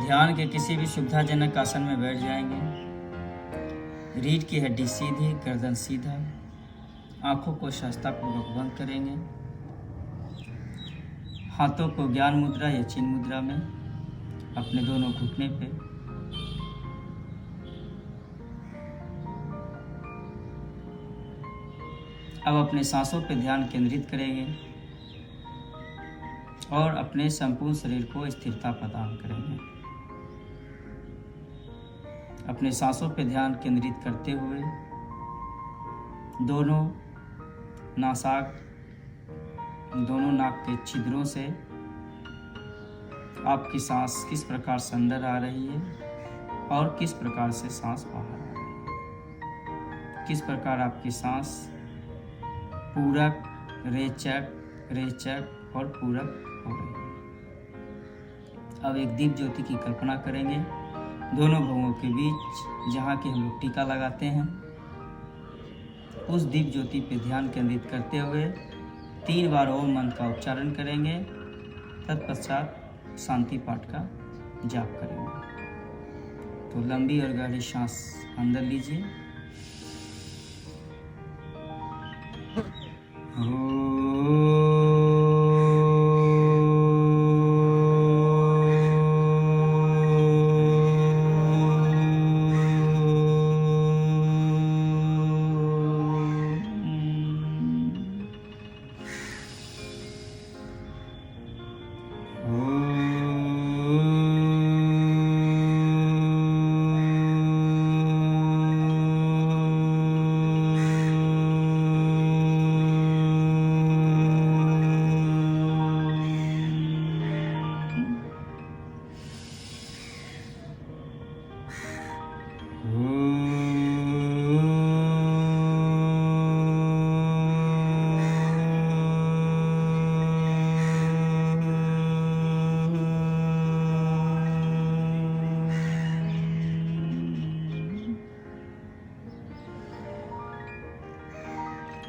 ध्यान के किसी भी सुविधाजनक आसन में बैठ जाएंगे। रीढ़ की हड्डी सीधी, गर्दन सीधा, आंखों को सहजतापूर्वक बंद करेंगे। हाथों को ज्ञान मुद्रा या चिन्ह मुद्रा में अपने दोनों घुटने पे अब अपने सांसों पे ध्यान केंद्रित करेंगे और अपने संपूर्ण शरीर को स्थिरता प्रदान करेंगे। अपने सांसों पे ध्यान केंद्रित करते हुए दोनों नाक के छिद्रों से आपकी सांस किस प्रकार से अंदर आ रही है और किस प्रकार से सांस बाहर आ रही है, किस प्रकार आपकी सांस पूरक, रेचक और पूरक हो रही है। अब एक दीप ज्योति की कल्पना करेंगे दोनों भवों के बीच, जहाँ की हम लोग टीका लगाते हैं। उस दीप ज्योति पे ध्यान केंद्रित करते हुए 3 बार ओम मंत्र का उच्चारण करेंगे। तत्पश्चात शांति पाठ का जाप करेंगे। तो लंबी और गहरी सांस अंदर लीजिए।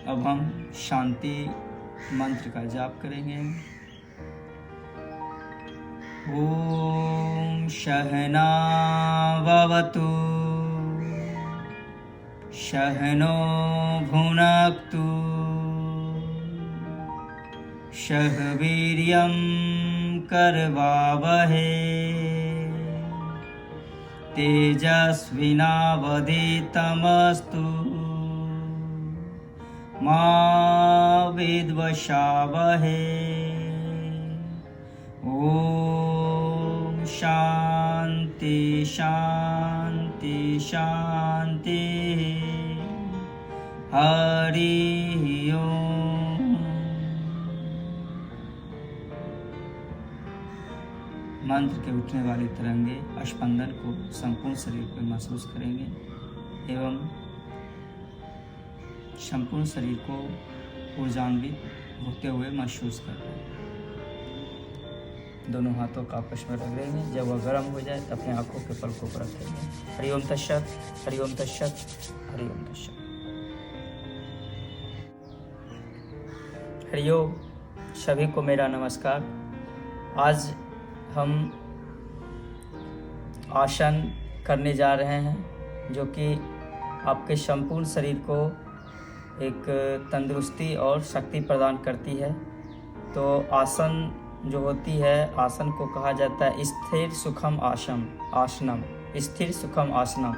अब हम शांति मंत्र का जाप करेंगे। ओम सहना भवतु, सहनो भुनक्तु, सह वीर्यं करवावहै, तेजस्विनावधीतमस्तु मा विद्विषावहै। ओम शांति शांति शांति। हरि ओम। मंत्र के उठने वाली तरंगे स्पंदन को संपूर्ण शरीर पर महसूस करेंगे एवं संपूर्ण शरीर को ऊर्जान्वित होते हुए महसूस कर रहे हैं। दोनों हाथों का आपस में रगड़ेंगे। जब वह गर्म हो जाए तो अपने आंखों के पलकों पर रखेंगे। हरि ओम तत्सत, हरि ओम तत्सत, हरि ओम तत्सत। हरि ओम। सभी को मेरा नमस्कार। आज हम आसन करने जा रहे हैं जो कि आपके संपूर्ण शरीर को एक तंदुरुस्ती और शक्ति प्रदान करती है। तो आसन जो होती है, आसन को कहा जाता है स्थिर सुखम आसनम, स्थिर सुखम आसनम।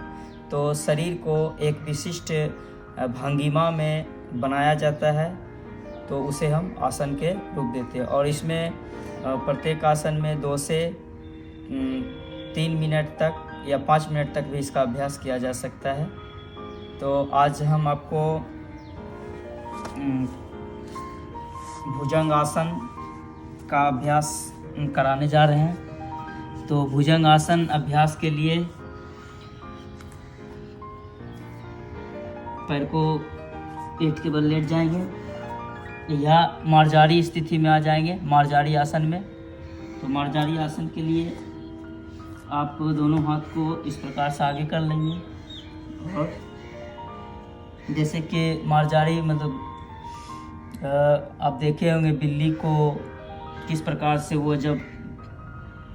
तो शरीर को एक विशिष्ट भंगिमा में बनाया जाता है, तो उसे हम आसन के रूप देते हैं। और इसमें प्रत्येक आसन में 2 से 3 मिनट तक या 5 मिनट तक भी इसका अभ्यास किया जा सकता है। तो आज हम आपको भुजंग आसन का अभ्यास कराने जा रहे हैं। तो भुजंग आसन अभ्यास के लिए पैर को पेट के बल लेट जाएंगे या मार्जारी स्थिति में आ जाएंगे, मार्जारी आसन में। तो मार्जारी आसन के लिए आप दोनों हाथ को इस प्रकार से आगे कर लेंगे और जैसे कि मार्जारी मतलब आप देखे होंगे बिल्ली को किस प्रकार से वो जब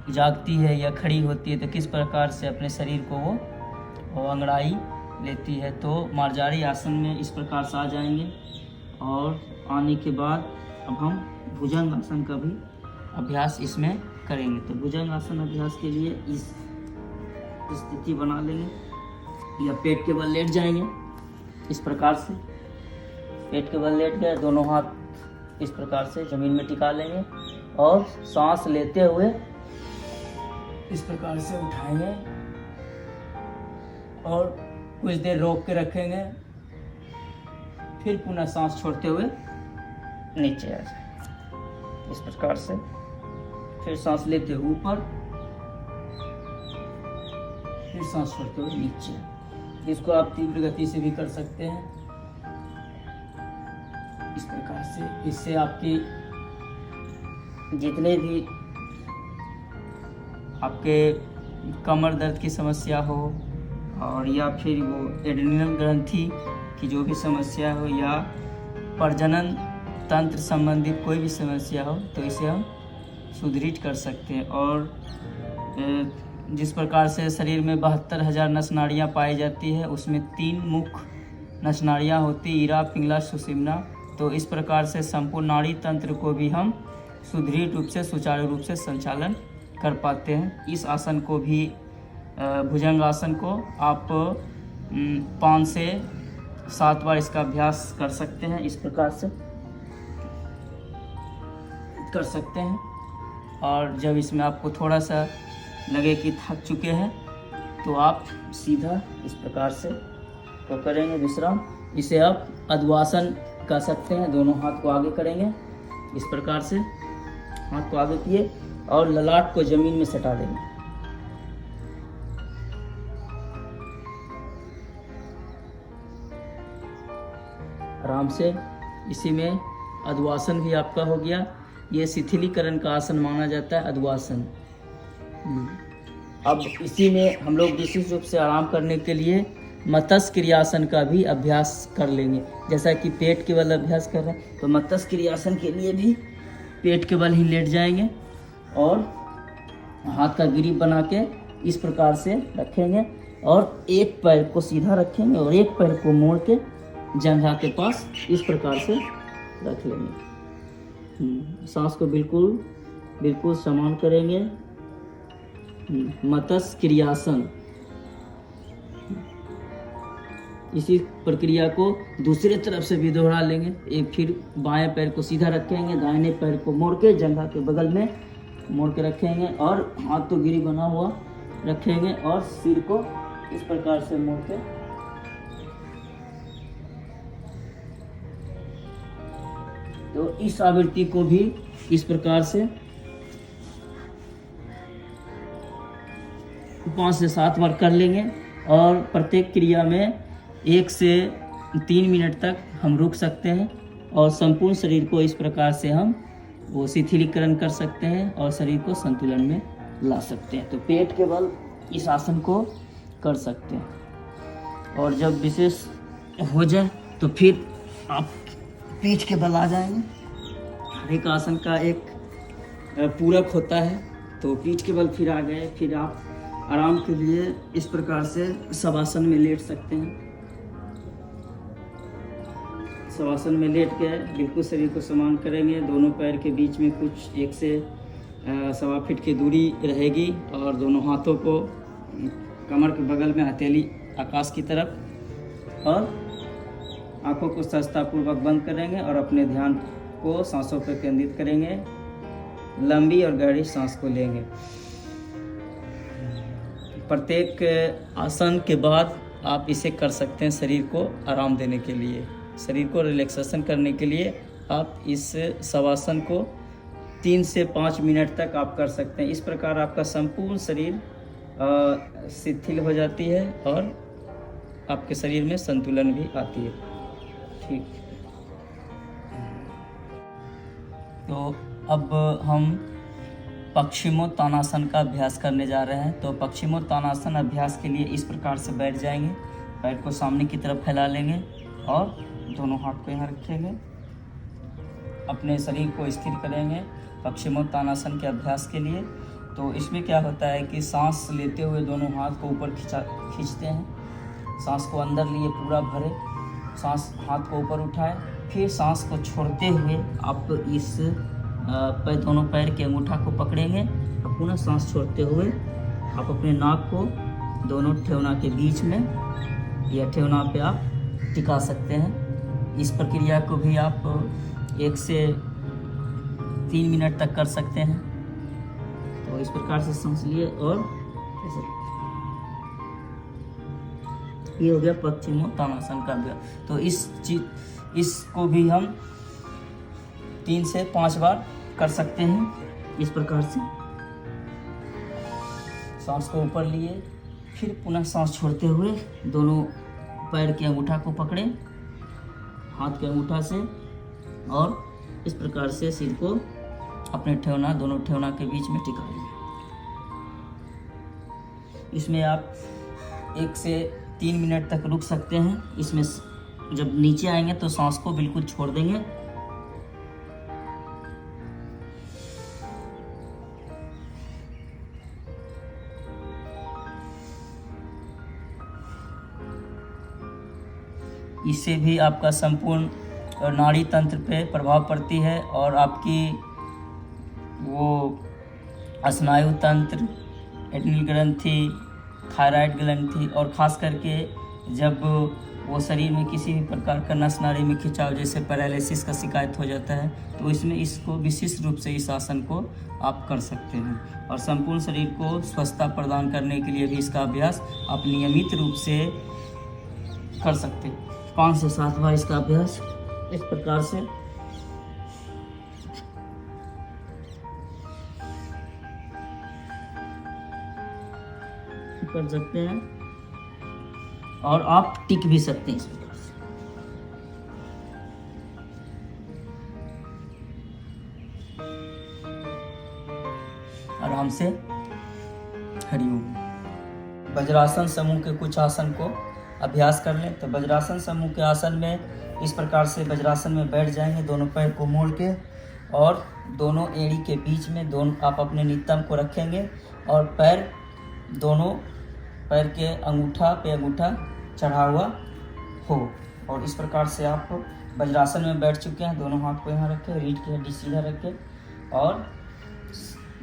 जागती है या खड़ी होती है तो किस प्रकार से अपने शरीर को वो अंगड़ाई लेती है। तो मार्जारी आसन में इस प्रकार से आ जाएंगे और आने के बाद अब हम भुजंग आसन का भी अभ्यास इसमें करेंगे। तो भुजंग आसन अभ्यास के लिए इस स्थिति बना लेंगे या पेट के बल लेट जाएंगे इस प्रकार से। पेट के बल लेट गए, दोनों हाथ इस प्रकार से जमीन में टिका लेंगे और सांस लेते हुए इस प्रकार से उठाएंगे और कुछ देर रोक के रखेंगे, फिर पुनः सांस छोड़ते हुए नीचे आ जाए इस प्रकार से। फिर सांस लेते हुए ऊपर, फिर सांस छोड़ते हुए नीचे। इसको आप तीव्र गति से भी कर सकते हैं इस प्रकार से। इससे आपकी जितने भी आपके कमर दर्द की समस्या हो और या फिर वो एड्रेनल ग्रंथि की जो भी समस्या हो या प्रजनन तंत्र संबंधित कोई भी समस्या हो तो इसे हम सुदृढ़ कर सकते हैं। और जिस प्रकार से शरीर में 72,000 नस नाड़ियाँ पाई जाती है, उसमें 3 मुख्य नस नाड़ियाँ होती, ईरा, पिंगला, सुषुम्ना। तो इस प्रकार से संपूर्ण नाड़ी तंत्र को भी हम सुदृढ़ रूप से सुचारू रूप से संचालन कर पाते हैं। इस आसन को भी भुजंग आसन को आप 5 से 7 बार इसका अभ्यास कर सकते हैं, इस प्रकार से कर सकते हैं। और जब इसमें आपको थोड़ा सा लगे कि थक चुके हैं तो आप सीधा इस प्रकार से तो करेंगे विश्राम। इसे आप अद्वासन कर सकते हैं। दोनों हाथ को आगे करेंगे इस प्रकार से, हाथ को आगे किए और ललाट को जमीन में सटा देंगे। आराम से। इसी में अद्वासन भी आपका हो गया। ये शिथिलीकरण का आसन माना जाता है, अद्वासन। अब इसी में हम लोग विशेष रूप से आराम करने के लिए मत्स्य क्रियासन का भी अभ्यास कर लेंगे। जैसा कि पेट के बल अभ्यास कर रहे हैं तो मत्स्य क्रियासन के लिए भी पेट के बल ही लेट जाएंगे और हाथ का ग्रिप बना के इस प्रकार से रखेंगे और एक पैर को सीधा रखेंगे और एक पैर को मोड़ के जंघा के पास इस प्रकार से रख लेंगे। सांस को बिल्कुल समान करेंगे। मत्स्य क्रियासन। इसी प्रक्रिया को दूसरे तरफ से भी दोहरा लेंगे। एक फिर बाएं पैर को सीधा रखेंगे, दाहिने पैर को मोड़ के जंघा के बगल में मोड़ के रखेंगे और हाथ तो गिरी बना हुआ रखेंगे और सिर को इस प्रकार से मोड़ के तो इस आवृत्ति को भी इस प्रकार से 5 से 7 बार कर लेंगे और प्रत्येक क्रिया में 1 से 3 मिनट तक हम रुक सकते हैं और संपूर्ण शरीर को इस प्रकार से हम वो शिथिलीकरण कर सकते हैं और शरीर को संतुलन में ला सकते हैं। तो पेट के बल इस आसन को कर सकते हैं और जब विशेष हो जाए तो फिर आप पीठ के बल आ जाएंगे। हर एक आसन का एक पूरक होता है तो पीठ के बल फिर आ गए। फिर आप आराम के लिए इस प्रकार से शवासन में लेट सकते हैं। शवासन में लेट के बिल्कुल शरीर को समान करेंगे। दोनों पैर के बीच में कुछ 1 से 1.25 फीट की दूरी रहेगी और दोनों हाथों को कमर के बगल में हथेली आकाश की तरफ और आंखों को सहजतापूर्वक बंद करेंगे और अपने ध्यान को सांसों पर केंद्रित करेंगे। लंबी और गहरी सांस को लेंगे। प्रत्येक आसन के बाद आप इसे कर सकते हैं शरीर को आराम देने के लिए, शरीर को रिलैक्सेशन करने के लिए आप इस शवासन को 3 से 5 मिनट तक आप कर सकते हैं। इस प्रकार आपका संपूर्ण शरीर शिथिल हो जाती है और आपके शरीर में संतुलन भी आती है। ठीक, तो अब हम पश्चिमोत्तानासन का अभ्यास करने जा रहे हैं। तो पश्चिमोत्तानासन अभ्यास के लिए इस प्रकार से बैठ जाएंगे। पैर को सामने की तरफ फैला लेंगे और दोनों हाथ को यहाँ रखेंगे। अपने शरीर को स्थिर करेंगे पश्चिमोत्तानासन के अभ्यास के लिए। तो इसमें क्या होता है कि सांस लेते हुए दोनों हाथ को ऊपर खींचते हैं, सांस को अंदर लिए पूरा भरे, सांस हाथ को ऊपर उठाए, फिर सांस को छोड़ते हुए आप इस दोनों पैर के अंगूठा को पकड़ेंगे और पुनः सांस छोड़ते हुए आप अपने नाक को दोनों ठेवना के बीच में या ठेवना पे आप टिका सकते हैं। इस प्रक्रिया को भी आप 1 से 3 मिनट तक कर सकते हैं। तो इस प्रकार से सांस लिए और ये हो गया पश्चिमोत्तानासन का अभ्यास। तो इसको भी हम 3 से 5 बार कर सकते हैं। इस प्रकार से सांस को ऊपर लिए, फिर पुनः सांस छोड़ते हुए दोनों पैर के अंगूठा को पकड़े हाथ के अंगूठा से और इस प्रकार से सिर को अपने ठेवना दोनों ठेवना के बीच में टिका लिया। इसमें आप 1 से 3 मिनट तक रुक सकते हैं। इसमें जब नीचे आएंगे तो सांस को बिल्कुल छोड़ देंगे। इससे भी आपका संपूर्ण नाड़ी तंत्र पे प्रभाव पड़ती है और आपकी वो स्नायु तंत्र, एड्रिनल ग्रंथि, थायराइड ग्रंथि और ख़ास करके जब वो शरीर में किसी भी प्रकार का नस नाड़ी में खिंचाव जैसे पैरालिसिस का शिकायत हो जाता है तो इसमें इसको विशिष्ट रूप से इस आसन को आप कर सकते हैं। और संपूर्ण शरीर को स्वस्थता प्रदान करने के लिए भी इसका अभ्यास आप नियमित रूप से कर सकते हैं। 5 से 7 बार इसका अभ्यास इस प्रकार से कर सकते हैं और आप टिक भी सकते हैं इस प्रकार से। आराम से। हरिओम। वज्रासन समूह के कुछ आसन को अभ्यास कर लें। तो वज्रासन समूह के आसन में इस प्रकार से वज्रासन में बैठ जाएंगे, दोनों पैर को मोड़ के और दोनों एड़ी के बीच में दोनों आप अपने नितंब को रखेंगे और दोनों पैर के अंगूठा पे अंगूठा चढ़ा हुआ हो। और इस प्रकार से आप वज्रासन में बैठ चुके हैं। दोनों हाथ को यहाँ रखें, रीढ़ की हड्डी सीधा रखें और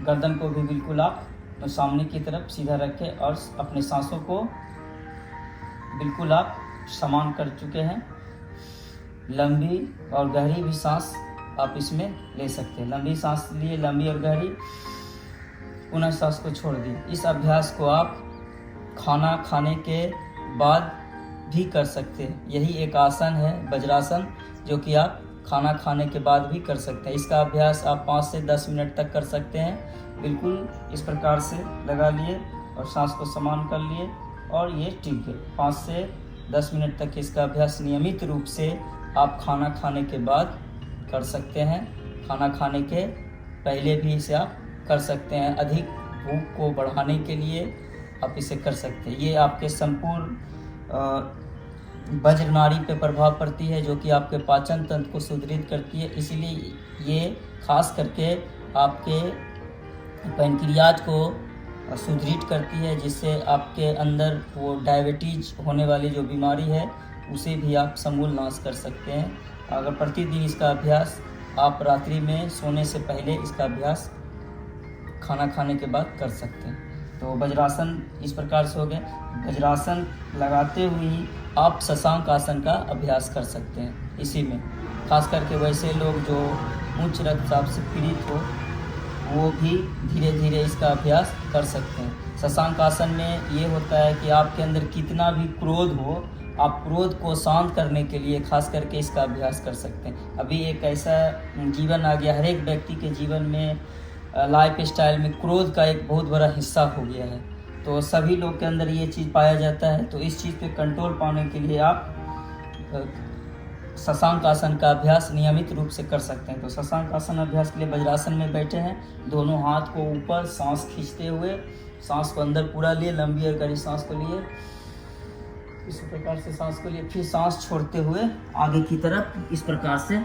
गर्दन को भी बिल्कुल आप सामने की तरफ सीधा रखें और अपने सांसों को बिल्कुल आप समान कर चुके हैं। लंबी और गहरी भी सांस आप इसमें ले सकते हैं। लंबी सांस लिए, लंबी और गहरी, पुनः सांस को छोड़ दी। इस अभ्यास को आप खाना खाने के बाद भी कर सकते हैं। यही एक आसन है वज्रासन जो कि आप खाना खाने के बाद भी कर सकते हैं। इसका अभ्यास आप 5 से 10 मिनट तक कर सकते हैं। बिल्कुल इस प्रकार से लगा लिए और सांस को समान कर लिए और ये ठीक है। 5 से 10 मिनट तक इसका अभ्यास नियमित रूप से आप खाना खाने के बाद कर सकते हैं। खाना खाने के पहले भी इसे आप कर सकते हैं। अधिक भूख को बढ़ाने के लिए आप इसे कर सकते हैं। ये आपके संपूर्ण वज्र नाड़ी पे प्रभाव पड़ती है जो कि आपके पाचन तंत्र को सुदृढ़ करती है। इसीलिए ये खास करके आपके पैनक्रियाज को सुदृढ़ करती है, जिससे आपके अंदर वो डायबिटीज होने वाली जो बीमारी है उसे भी आप समूल नाश कर सकते हैं। अगर प्रतिदिन इसका अभ्यास आप रात्रि में सोने से पहले इसका अभ्यास खाना खाने के बाद कर सकते हैं। तो वज्रासन इस प्रकार से हो गए। वज्रासन लगाते हुए ही आप शशांक आसन का अभ्यास कर सकते हैं। इसी में खास करके वैसे लोग जो उच्च रक्तचाप से पीड़ित हो वो भी धीरे धीरे इसका अभ्यास कर सकते हैं। शशांक आसन में ये होता है कि आपके अंदर कितना भी क्रोध हो, आप क्रोध को शांत करने के लिए खास करके इसका अभ्यास कर सकते हैं। अभी एक ऐसा जीवन आ गया, हर एक व्यक्ति के जीवन में लाइफ स्टाइल में क्रोध का एक बहुत बड़ा हिस्सा हो गया है। तो सभी लोग के अंदर ये चीज़ पाया जाता है। तो इस चीज़ पे कंट्रोल पाने के लिए आप शशांक आसन का अभ्यास नियमित रूप से कर सकते हैं। तो शशांक आसन अभ्यास के लिए वज्रासन में बैठे हैं, दोनों हाथ को ऊपर सांस खींचते हुए सांस को अंदर पूरा लिए, लंबी और गहरी सांस को लिए, इस प्रकार से सांस को लिए, फिर सांस छोड़ते हुए आगे की तरफ इस प्रकार से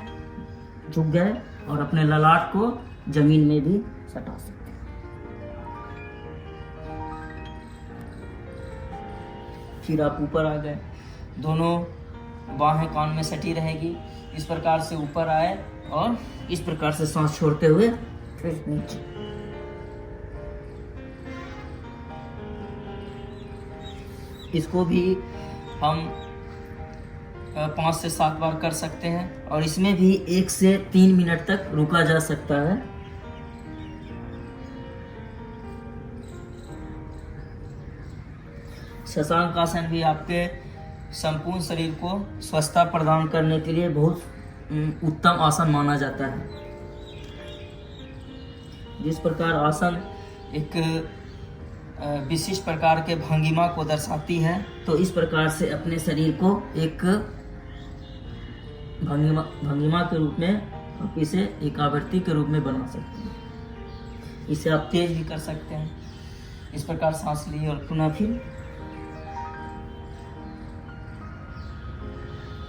झुक गए और अपने ललाट को जमीन में भी सटा सकते हैं। फिर आप ऊपर आ गए, दोनों बाहें कान में सटी रहेगी। इस प्रकार से ऊपर आए और इस प्रकार से सांस छोड़ते हुए फिर नीचे। इसको भी हम 5 से 7 बार कर सकते हैं और इसमें भी 1 से 3 मिनट तक रुका जा सकता है। शशांक आसन भी आपके संपूर्ण शरीर को स्वस्थता प्रदान करने के लिए बहुत उत्तम आसन माना जाता है। जिस प्रकार आसन एक विशिष्ट प्रकार के भंगिमा को दर्शाती है, तो इस प्रकार से अपने शरीर को एक भंगिमा के रूप में आप इसे एक आवृत्ति के रूप में बना सकते हैं। इसे आप तेज भी कर सकते हैं। इस प्रकार सांस लिए और पुनः फिर।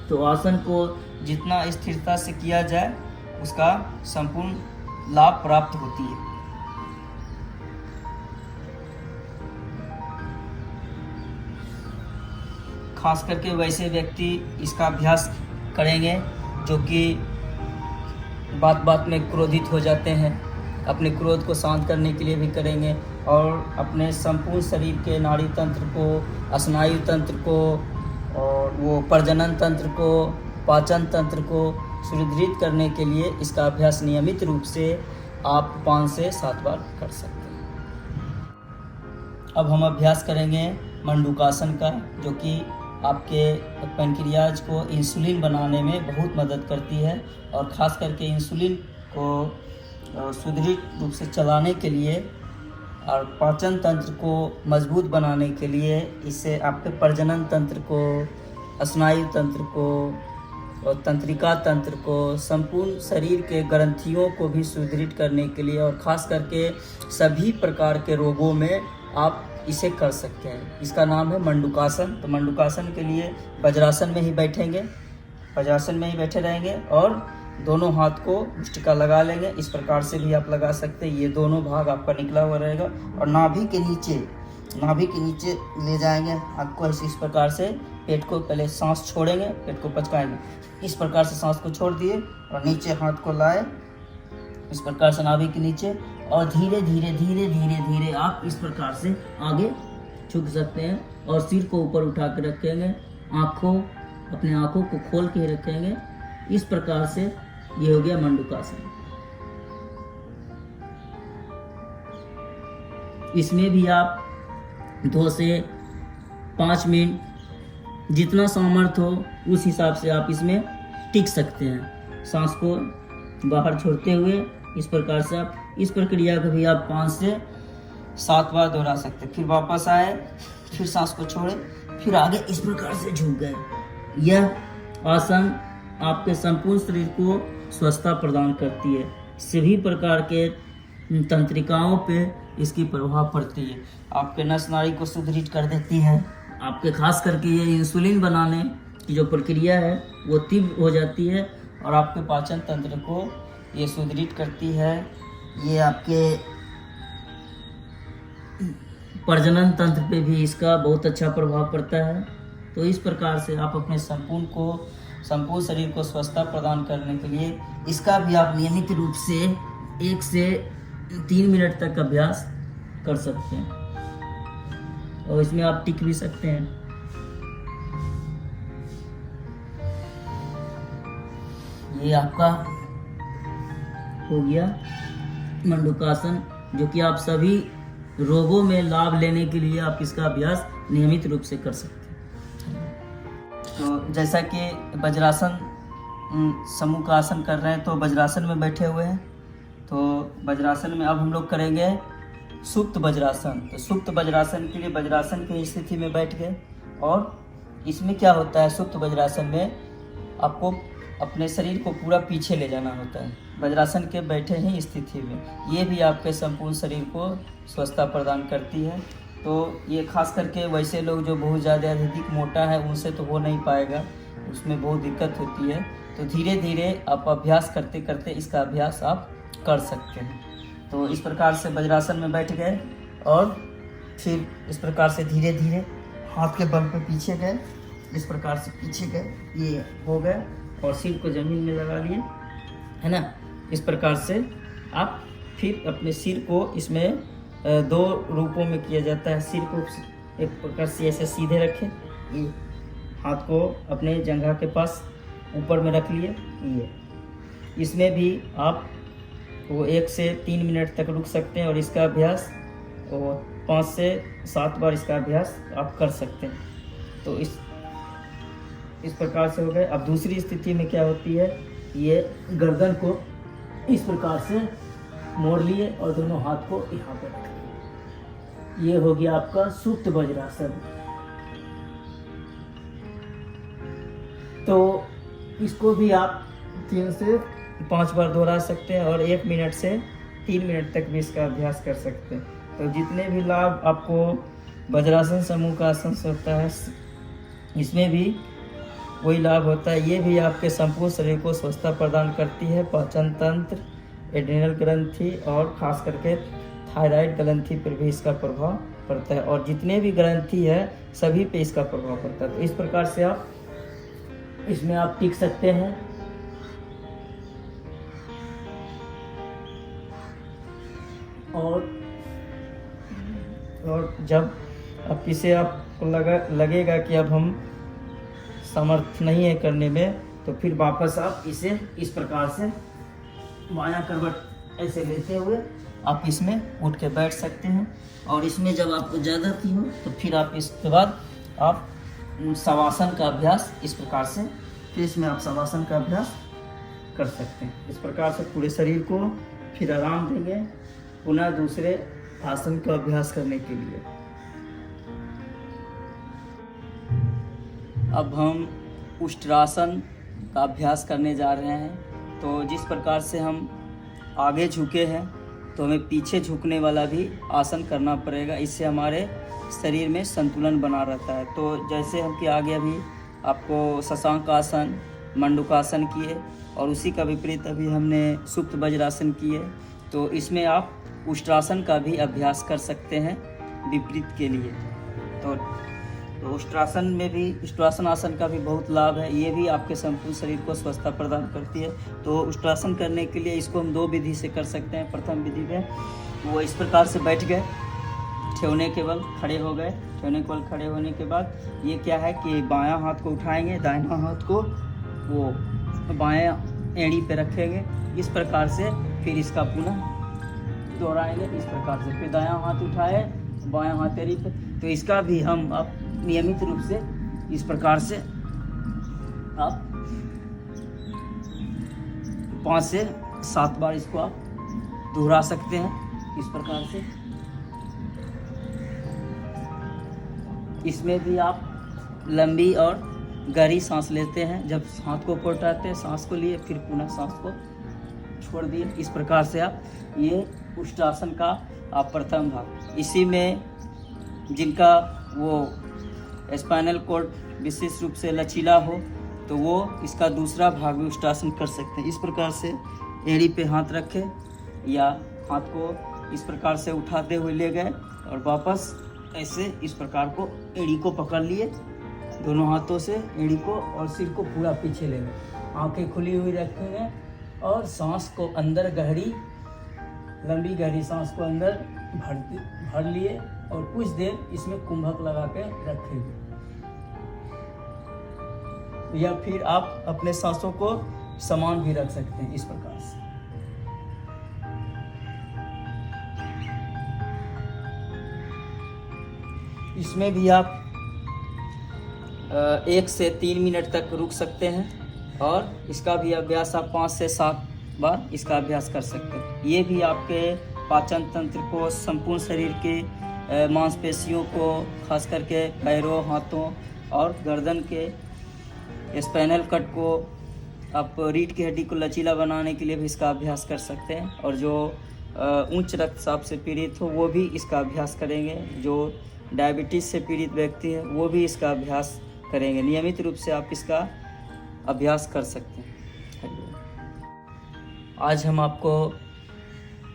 तो आसन को जितना स्थिरता से किया जाए उसका संपूर्ण लाभ प्राप्त होती है। खास करके वैसे व्यक्ति इसका अभ्यास करेंगे जो कि बात बात में क्रोधित हो जाते हैं, अपने क्रोध को शांत करने के लिए भी करेंगे और अपने संपूर्ण शरीर के नाड़ी तंत्र को, स्नायु तंत्र को और वो प्रजनन तंत्र को, पाचन तंत्र को सुदृढ़ करने के लिए इसका अभ्यास नियमित रूप से आप 5 से 7 बार कर सकते हैं। अब हम अभ्यास करेंगे मंडूकासन का, जो कि आपके पैंक्रियाज को इंसुलिन बनाने में बहुत मदद करती है और ख़ास करके इंसुलिन को सुदृढ़ रूप से चलाने के लिए और पाचन तंत्र को मजबूत बनाने के लिए इससे आपके प्रजनन तंत्र को, स्नायु तंत्र को और तंत्रिका तंत्र को, संपूर्ण शरीर के ग्रंथियों को भी सुदृढ़ करने के लिए और ख़ास करके सभी प्रकार के रोगों में आप इसे कर सकते हैं। इसका नाम है मंडूकासन। तो मंडूकासन के लिए वज्रासन में ही बैठेंगे, वज्रासन में ही बैठे रहेंगे और दोनों हाथ को मुष्टिका लगा लेंगे। इस प्रकार से भी आप लगा सकते हैं। ये दोनों भाग आपका निकला हुआ रहेगा और नाभि के नीचे ले जाएंगे हाथ को। इस प्रकार से पेट को पहले सांस छोड़ेंगे, पेट को पचकाएंगे। इस प्रकार से सांस को छोड़ दिए और नीचे हाथ को लाए, इस प्रकार से नाभि के नीचे और धीरे धीरे आप इस प्रकार से आगे झुक सकते हैं और सिर को ऊपर उठा के रखेंगे, अपने आँखों को खोल के रखेंगे। इस प्रकार से ये हो गया मंडूकासन। इसमें भी आप 2 से 5 मिनट जितना सामर्थ्य हो उस हिसाब से आप इसमें टिक सकते हैं। सांस को बाहर छोड़ते हुए इस प्रकार से आप इस प्रक्रिया को भी आप 5 से 7 बार दोहरा सकते हैं। फिर वापस आए, फिर सांस को छोड़े, फिर आगे इस प्रकार से झुक गए। यह आसन आपके संपूर्ण शरीर को स्वस्थता प्रदान करती है। सभी प्रकार के तंत्रिकाओं पे इसकी प्रभाव पड़ती है। आपके नस नाड़ी को सुदृढ़ कर देती है। आपके खास करके ये इंसुलिन बनाने की जो प्रक्रिया है वो तीव्र हो जाती है और आपके पाचन तंत्र को ये सुदृढ़ करती है। ये आपके प्रजनन तंत्र पे भी इसका बहुत अच्छा प्रभाव पड़ता है। तो इस प्रकार से आप अपने संपूर्ण शरीर को स्वस्थता प्रदान करने के लिए इसका भी आप नियमित रूप से 1 से 3 मिनट तक अभ्यास कर सकते हैं और इसमें आप टिक भी सकते हैं। ये आपका हो गया मंडूकासन, जो कि आप सभी रोगों में लाभ लेने के लिए आप इसका अभ्यास नियमित रूप से कर सकते हैं। तो जैसा कि वज्रासन समूह का आसन कर रहे हैं, तो वज्रासन में बैठे हुए हैं। तो वज्रासन में अब हम लोग करेंगे सुप्त वज्रासन। तो सुप्त वज्रासन के लिए वज्रासन की स्थिति में बैठ गए और इसमें क्या होता है, सुप्त वज्रासन में आपको अपने शरीर को पूरा पीछे ले जाना होता है वज्रासन के बैठे ही स्थिति में। ये भी आपके संपूर्ण शरीर को स्वस्थता प्रदान करती है। तो ये खास करके वैसे लोग जो बहुत ज़्यादा अधिक मोटा है उनसे तो हो नहीं पाएगा, उसमें बहुत दिक्कत होती है। तो धीरे धीरे आप अभ्यास करते करते इसका अभ्यास आप कर सकते हैं। तो इस प्रकार से वज्रासन में बैठ गए और फिर इस प्रकार से धीरे धीरे हाथ के बल पे पीछे गए, इस प्रकार से पीछे गए, ये हो गए और सिर को ज़मीन में लगा लिए, है ना। इस प्रकार से आप फिर अपने सिर को इसमें दो रूपों में किया जाता है। सिर को एक प्रकार से ऐसे सीधे रखें, ये हाथ को अपने जंघा के पास ऊपर में रख लिए, ये इसमें भी आप वो 1 से 3 मिनट तक रुक सकते हैं और इसका अभ्यास वो 5 से 7 बार इसका अभ्यास आप कर सकते हैं। तो इस प्रकार से हो गए। अब दूसरी स्थिति में क्या होती है, ये गर्दन को इस प्रकार से मोड़ लिए और दोनों हाथ को यहाँ पर रख लिए। ये हो गया आपका सुप्त वज्रासन। तो इसको भी आप 3 से 5 बार दोहरा सकते हैं और 1 मिनट से 3 मिनट तक भी इसका अभ्यास कर सकते हैं। तो जितने भी लाभ आपको वज्रासन समूह का आसन से होता है, इसमें भी वही लाभ होता है। ये भी आपके संपूर्ण शरीर को स्वस्थता प्रदान करती है। पाचन तंत्र, एड्रिनल ग्रंथि और खास करके थायराइड ग्रंथि पर भी इसका प्रभाव पड़ता है और जितने भी ग्रंथि है सभी पे इसका प्रभाव पड़ता है। तो इस प्रकार से आप इसमें आप टिक सकते हैं। और जब अब इसे आपको लगेगा कि अब हम समर्थ नहीं है करने में, तो फिर वापस आप इसे इस प्रकार से बायां करवट ऐसे लेते हुए आप इसमें उठ के बैठ सकते हैं। और इसमें जब आपको ज़्यादा की हो तो फिर आप इसके बाद आप शवासन का अभ्यास इस प्रकार से, फिर इसमें आप शवासन का अभ्यास कर सकते हैं। इस प्रकार से पूरे शरीर को फिर आराम देंगे पुनः दूसरे आसन का अभ्यास करने के लिए। अब हम उष्ट्रासन का अभ्यास करने जा रहे हैं। तो जिस प्रकार से हम आगे झुके हैं तो हमें पीछे झुकने वाला भी आसन करना पड़ेगा। इससे हमारे शरीर में संतुलन बना रहता है। तो जैसे हम कि आगे अभी आपको शशांक आसन, मंडूकासन किए और उसी का विपरीत अभी हमने सुप्त वज्रासन किए। तो इसमें आप उष्ट्रासन का भी अभ्यास कर सकते हैं विपरीत के लिए। तो उष्ट्रासन में भी, उष्ट्रासन आसन का भी बहुत लाभ है। ये भी आपके संपूर्ण शरीर को स्वस्थता प्रदान करती है। तो उष्ट्रासन करने के लिए इसको हम 2 विधि से कर सकते हैं। प्रथम विधि में वो इस प्रकार से बैठ गए, ठेवने के बल खड़े हो गए। ठेवने के बल खड़े होने के बाद ये क्या है कि बायां हाथ को उठाएंगे, दाहिना हाथ को वो बायां एड़ी पे रखेंगे। इस प्रकार से फिर इसका पुनः दोहराएंगे इस प्रकार से। फिर दायां हाथ उठाए, बायां हाथ एड़ी पे। तो इसका भी हम अब नियमित रूप से इस प्रकार से आप 5 से 7 बार इसको आप दोहरा सकते हैं इस प्रकार से। इसमें भी आप लंबी और गहरी सांस लेते हैं। जब हाथ को ऊपर उठाते हैं, सांस को लिए, फिर पुनः सांस को छोड़ दिए। इस प्रकार से आप ये उष्ट्रासन का आप प्रथम भाग। इसी में जिनका वो स्पाइनल कॉर्ड विशेष रूप से लचीला हो तो वो इसका दूसरा भाग भी उष्ट्रासन कर सकते हैं। इस प्रकार से एड़ी पे हाथ रखें या हाथ को इस प्रकार से उठाते हुए ले गए और वापस ऐसे इस प्रकार को एड़ी को पकड़ लिए दोनों हाथों से, एड़ी को और सिर को पूरा पीछे ले गए। आंखें खुली हुई रखेंगे और सांस को अंदर गहरी, लंबी गहरी सांस को अंदर भर लिए और कुछ देर इसमें कुंभक लगा के रखेंगे। या फिर आप अपने सांसों को समान भी रख सकते हैं इस प्रकार से। इसमें भी आप 1 से 3 मिनट तक रुक सकते हैं और इसका भी अभ्यास आप 5 से 7 बार इसका अभ्यास कर सकते हैं। ये भी आपके पाचन तंत्र को, संपूर्ण शरीर के मांसपेशियों को, खास करके पैरों, हाथों और गर्दन के स्पाइनल कट को, आप रीढ़ की हड्डी को लचीला बनाने के लिए भी इसका अभ्यास कर सकते हैं। और जो उच्च रक्तचाप से पीड़ित हो वो भी इसका अभ्यास करेंगे। जो डायबिटीज़ से पीड़ित व्यक्ति है वो भी इसका अभ्यास करेंगे। नियमित रूप से आप इसका अभ्यास कर सकते हैं। आज हम आपको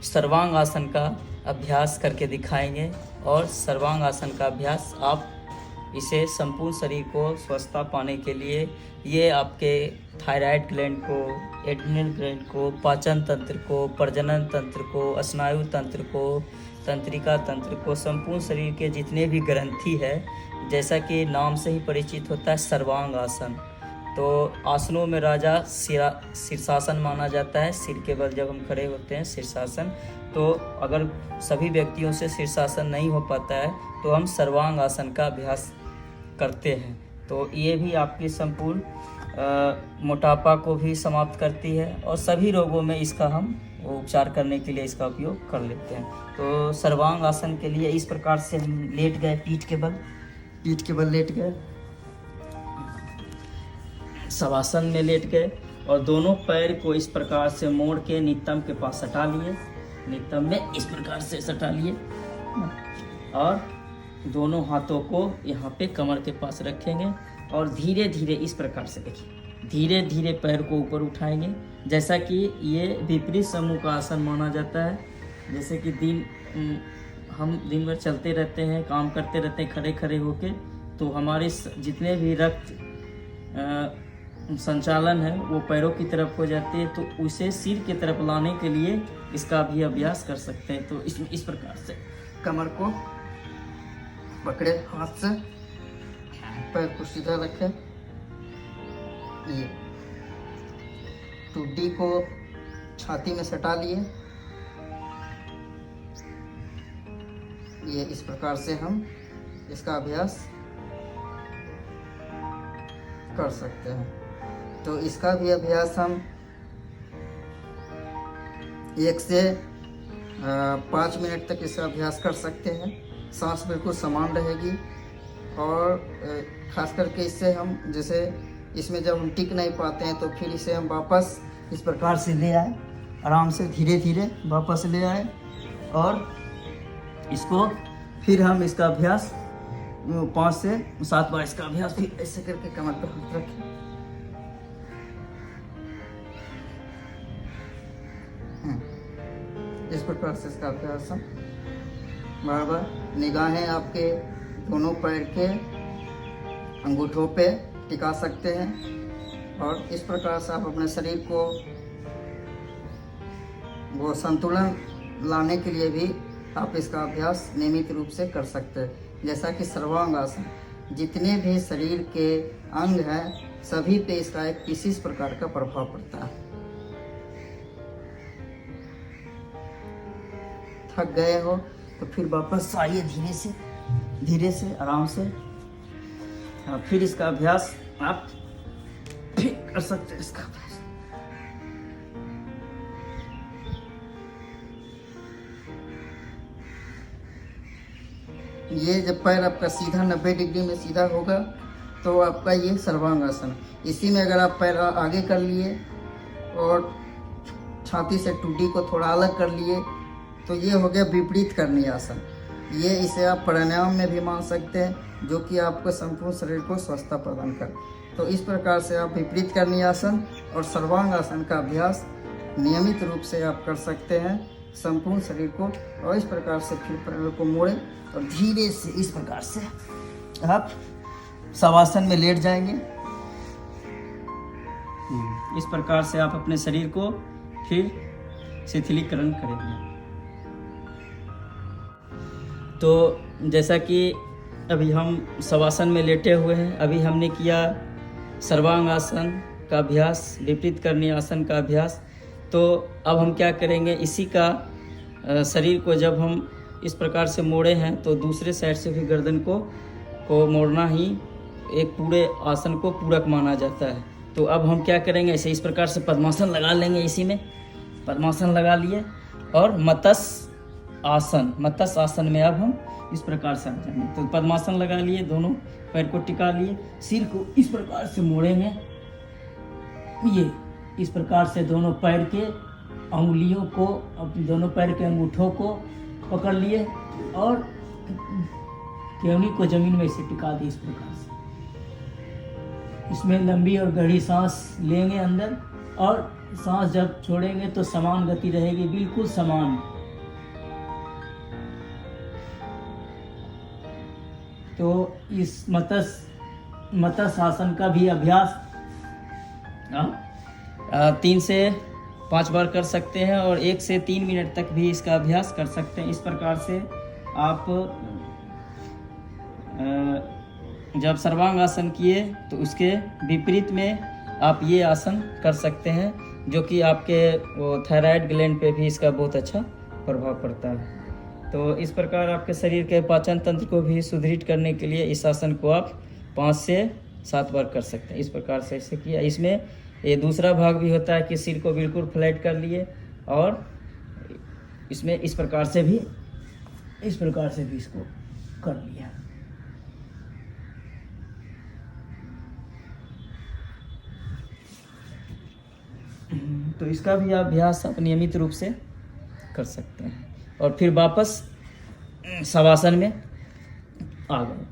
सर्वांग आसन का अभ्यास करके दिखाएंगे और सर्वांग आसन का अभ्यास आप इसे संपूर्ण शरीर को स्वस्थता पाने के लिए ये आपके थायराइड ग्लैंड को, एड्रिनल ग्लैंड को, पाचन तंत्र को, प्रजनन तंत्र को, स्नायु तंत्र को, तंत्रिका तंत्र को, संपूर्ण शरीर के जितने भी ग्रंथि है, जैसा कि नाम से ही परिचित होता है सर्वांग आसन। तो आसनों में राजा शीर्षासन माना जाता है। सिर के बल जब हम खड़े होते हैं शीर्षासन, तो अगर सभी व्यक्तियों से शीर्षासन नहीं हो पाता है तो हम सर्वांग आसन का अभ्यास करते हैं। तो ये भी आपकी संपूर्ण मोटापा को भी समाप्त करती है और सभी रोगों में इसका हम उपचार करने के लिए इसका उपयोग कर लेते हैं। तो सर्वांग आसन के लिए इस प्रकार से हम लेट गए, पीठ के बल लेट गए, शवासन में लेट गए और दोनों पैर को इस प्रकार से मोड़ के नितंब के पास सटा लिए, नितंब में इस प्रकार से सटा लिए और दोनों हाथों को यहाँ पे कमर के पास रखेंगे और धीरे धीरे इस प्रकार से देखिए, धीरे धीरे पैर को ऊपर उठाएंगे। जैसा कि ये विपरीत समूह का आसन माना जाता है। जैसे कि हम दिन भर चलते रहते हैं, काम करते रहते हैं खड़े खड़े होके, तो हमारे जितने भी रक्त संचालन है वो पैरों की तरफ हो जाती है, तो उसे सिर की तरफ लाने के लिए इसका भी अभ्यास कर सकते हैं। तो इसमें इस प्रकार से कमर को पकड़े, हाथ से पैर को सीधा रखें, ये टुड्डी को छाती में सटा लिए, ये इस प्रकार से हम इसका अभ्यास कर सकते हैं। तो इसका भी अभ्यास हम 1 से 5 मिनट तक इसका अभ्यास कर सकते हैं। सांस बिल्कुल समान रहेगी और खास करके इससे हम जैसे इसमें जब हम टिक नहीं पाते हैं तो फिर इसे हम वापस इस प्रकार से ले आए, आराम से धीरे धीरे वापस ले आए और इसको फिर हम इसका अभ्यास 5 से 7 बार इसका अभ्यास फिर ऐसे करके कमर पर हाथ रखें। इस प्रकार से इसका अभ्यास हम बार बार, निगाहें आपके दोनों पैर के अंगूठों पे टिका सकते हैं और इस प्रकार से आप अपने शरीर को वो संतुलन लाने के लिए भी आप इसका अभ्यास नियमित रूप से कर सकते हैं। जैसा कि सर्वांग आसन, जितने भी शरीर के अंग हैं सभी पे इसका एक विशेष प्रकार का प्रभाव पड़ता है। थक गए हो तो फिर वापस आइए धीरे से आराम से, फिर इसका अभ्यास आप फिर कर सकते हैं। इसका अभ्यास ये जब पैर आपका सीधा 90 डिग्री में सीधा होगा तो आपका ये सर्वांग आसन। इसी में अगर आप पैर आगे कर लिए और छाती से टुड्डी को थोड़ा अलग कर लिए तो ये हो गया विपरीत करनी आसन। ये इसे आप प्राणायाम में भी मान सकते हैं, जो कि आपको संपूर्ण शरीर को स्वस्थता प्रदान कर। तो इस प्रकार से आप विपरीत करनी आसन और सर्वांग आसन का अभ्यास नियमित रूप से आप कर सकते हैं संपूर्ण शरीर को। और इस प्रकार से फिर पैरों को मोड़े और धीरे से इस प्रकार से आप शवासन में लेट जाएंगे। इस प्रकार से आप अपने शरीर को फिर शिथिलीकरण करेंगे। तो जैसा कि अभी हम शवासन में लेटे हुए हैं, अभी हमने किया सर्वांग आसन का अभ्यास, विपरीत करनी आसन का अभ्यास। तो अब हम क्या करेंगे, इसी का शरीर को जब हम इस प्रकार से मोड़े हैं तो दूसरे साइड से भी गर्दन को मोड़ना ही एक पूरे आसन को पूरक माना जाता है। तो अब हम क्या करेंगे, ऐसे इस प्रकार से पद्मासन लगा लेंगे। इसी में पद्मासन लगा लिए और मत्स्य आसन में अब हम इस प्रकार से आ जाएंगे। तो पद्मासन लगा लिए, दोनों पैर को टिका लिए, सिर को इस प्रकार से मोड़ेंगे। ये इस प्रकार से दोनों पैर के अंगुलियों को, दोनों पैर के अंगूठों को पकड़ लिए और केवनी को जमीन में इसे टिका दी। इस प्रकार से इसमें लंबी और गहरी सांस लेंगे अंदर, और सांस जब छोड़ेंगे तो समान गति रहेगी, बिल्कुल समान। तो इस मत्स्य आसन का भी अभ्यास 3 से 5 बार कर सकते हैं और 1 से 3 मिनट तक भी इसका अभ्यास कर सकते हैं। इस प्रकार से आप जब सर्वांग आसन किए तो उसके विपरीत में आप ये आसन कर सकते हैं, जो कि आपके वो थायराइड ग्लैंड पे भी इसका बहुत अच्छा प्रभाव पड़ता है। तो इस प्रकार आपके शरीर के पाचन तंत्र को भी सुदृढ़ करने के लिए इस आसन को आप 5 से 7 बार कर सकते हैं। इस प्रकार से ऐसे किया। इसमें ये दूसरा भाग भी होता है कि सिर को बिल्कुल फ्लैट कर लिए और इसमें इस प्रकार से भी इसको कर लिया। तो इसका भी अभ्यास आप नियमित रूप से कर सकते हैं और फिर वापस शवासन में आ गए।